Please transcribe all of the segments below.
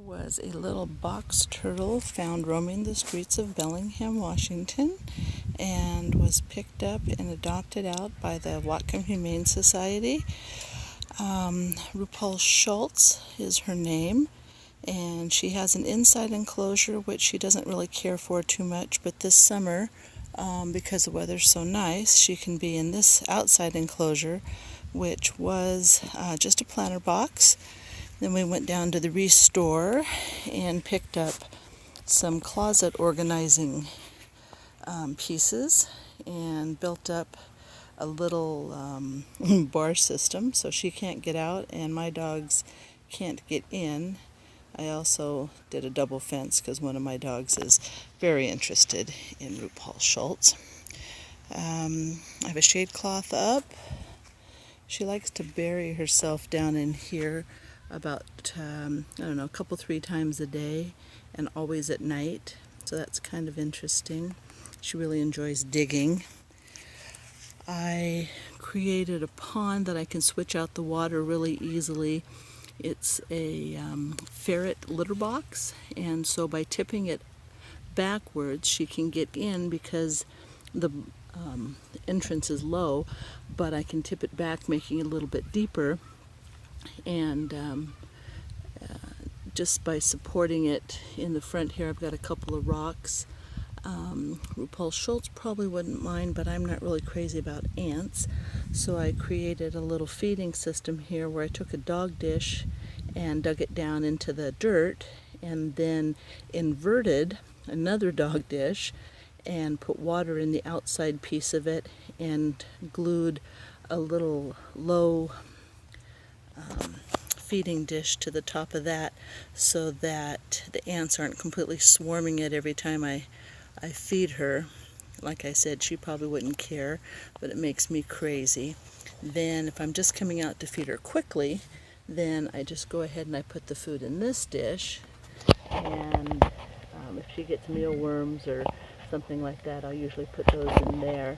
Was a little box turtle found roaming the streets of Bellingham, Washington, and was picked up and adopted out by the Whatcom Humane Society. RuPaul Schultz is her name, and she has an inside enclosure which she doesn't really care for too much, but this summer, because the weather's so nice, she can be in this outside enclosure, which was just a planter box. Then we went down to the Restore and picked up some closet organizing pieces and built up a little bar system so she can't get out and my dogs can't get in. I also did a double fence because one of my dogs is very interested in RuPaul Schultz. I have a shade cloth up. She likes to bury herself down in here about, a couple, 3 times a day, and always at night. So that's kind of interesting. She really enjoys digging. I created a pond that I can switch out the water really easily. It's a ferret litter box, and so by tipping it backwards, she can get in because the entrance is low, but I can tip it back, making it a little bit deeper. And just by supporting it in the front here, I've got a couple of rocks. RuPaul Schultz probably wouldn't mind, but I'm not really crazy about ants. So I created a little feeding system here where I took a dog dish and dug it down into the dirt and then inverted another dog dish and put water in the outside piece of it and glued a little low feeding dish to the top of that so that the ants aren't completely swarming it every time I feed her. Like I said, she probably wouldn't care, but it makes me crazy. Then if I'm just coming out to feed her quickly, then I just go ahead and I put the food in this dish, and if she gets mealworms or something like that, I'll usually put those in there.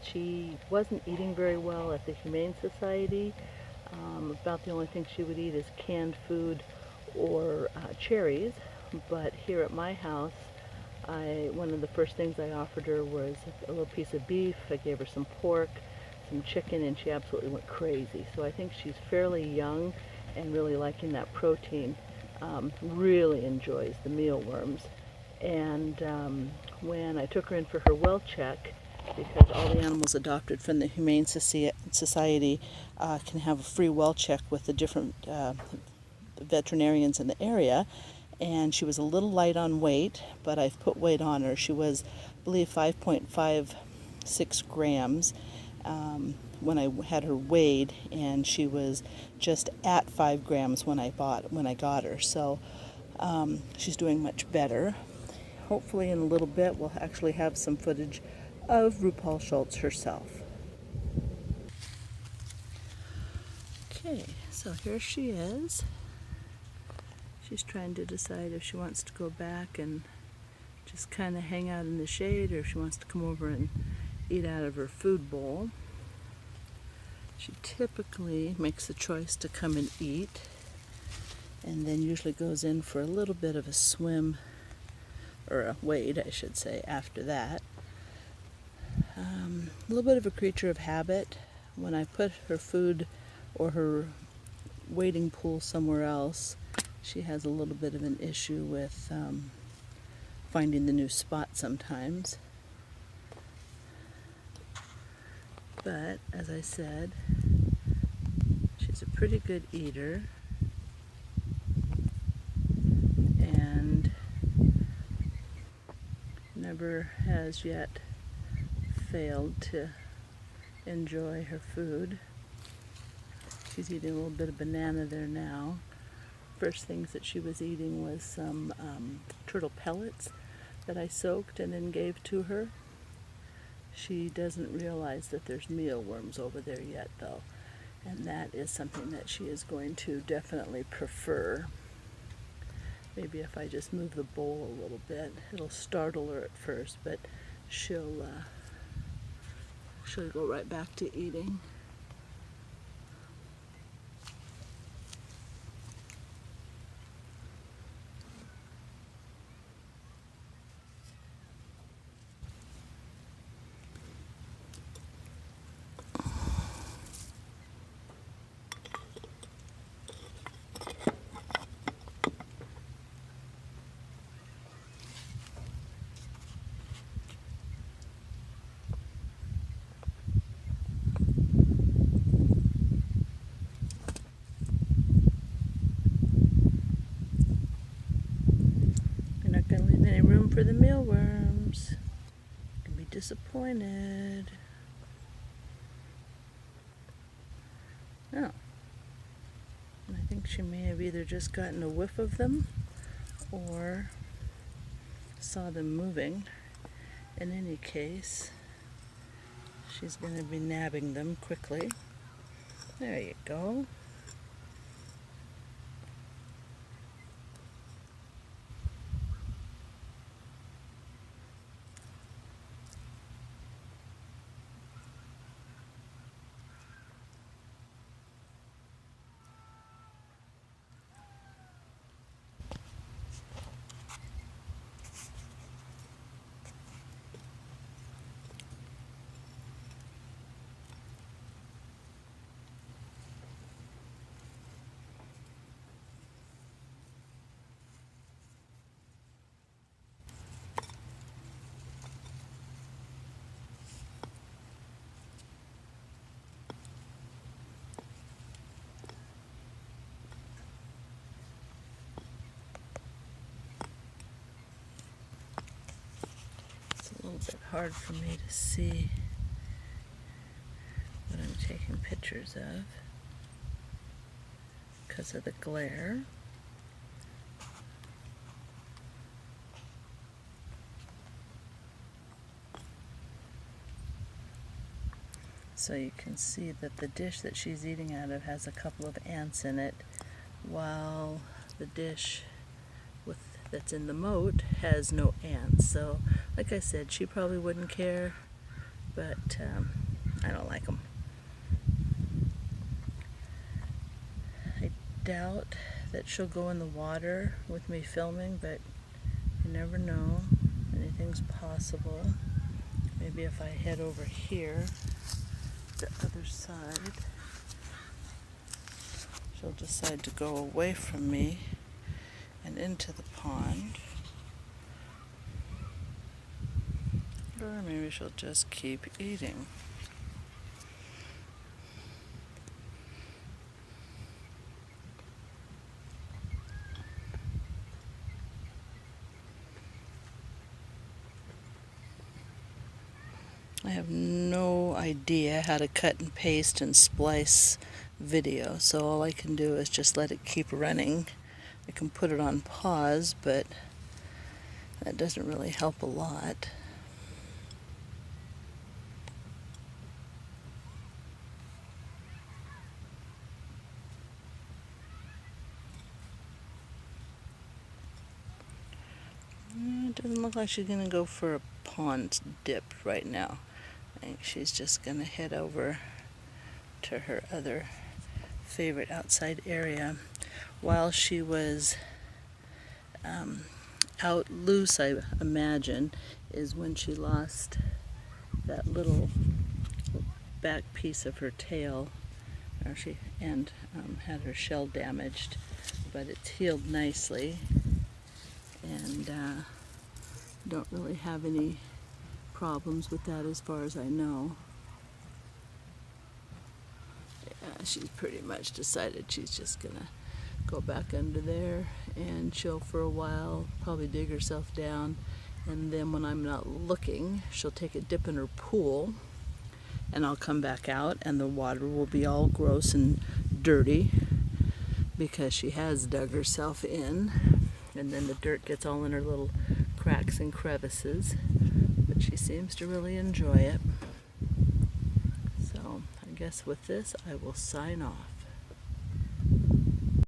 She wasn't eating very well at the Humane Society. About the only thing she would eat is canned food or cherries. But here at my house, one of the first things I offered her was a little piece of beef. I gave her some pork, some chicken, and she absolutely went crazy. So I think she's fairly young and really liking that protein. Really enjoys the mealworms. And when I took her in for her well check, because all the animals adopted from the Humane Society can have a free well check with the different veterinarians in the area, and she was a little light on weight, but I've put weight on her. She was, I believe, 5.56 grams when I had her weighed, and she was just at 5 grams when I got her. So she's doing much better. Hopefully in a little bit we'll actually have some footage of RuPaul Schultz herself. Okay, so here she is. She's trying to decide if she wants to go back and just kind of hang out in the shade, or if she wants to come over and eat out of her food bowl. She typically makes the choice to come and eat, and then usually goes in for a little bit of a swim, or a wade, I should say, after that. A little bit of a creature of habit. When I put her food or her wading pool somewhere else, she has a little bit of an issue with finding the new spot sometimes. But, as I said, she's a pretty good eater, and never has yet failed to enjoy her food. She's eating a little bit of banana there now. First things that she was eating was some turtle pellets that I soaked and then gave to her. She doesn't realize that there's mealworms over there yet, though, and that is something that she is going to definitely prefer. Maybe if I just move the bowl a little bit, it'll startle her at first, but she'll go right back to eating. for the mealworms. You can be disappointed. Oh. I think she may have either just gotten a whiff of them or saw them moving. In any case, she's going to be nabbing them quickly. There you go. A little bit hard for me to see what I'm taking pictures of because of the glare. So you can see that the dish that she's eating out of has a couple of ants in it, while the dish that's in the moat has no ants. So, like I said, she probably wouldn't care, but I don't like them. I doubt that she'll go in the water with me filming, but you never know. Anything's possible. Maybe if I head over here, the other side, she'll decide to go away from me and into the pond. Or maybe she'll just keep eating. I have no idea how to cut and paste and splice video, so all I can do is just let it keep running. I can put it on pause, but that doesn't really help a lot. It doesn't look like she's going to go for a pond dip right now. I think she's just going to head over to her other favorite outside area. While she was out loose, I imagine, is when she lost that little back piece of her tail, and had her shell damaged, but it's healed nicely, and don't really have any problems with that as far as I know. Yeah, she's pretty much decided she's just gonna go back under there and chill for a while, probably dig herself down, and then when I'm not looking, she'll take a dip in her pool, and I'll come back out and the water will be all gross and dirty because she has dug herself in, and then the dirt gets all in her little cracks and crevices, but she seems to really enjoy it. So I guess with this I will sign off.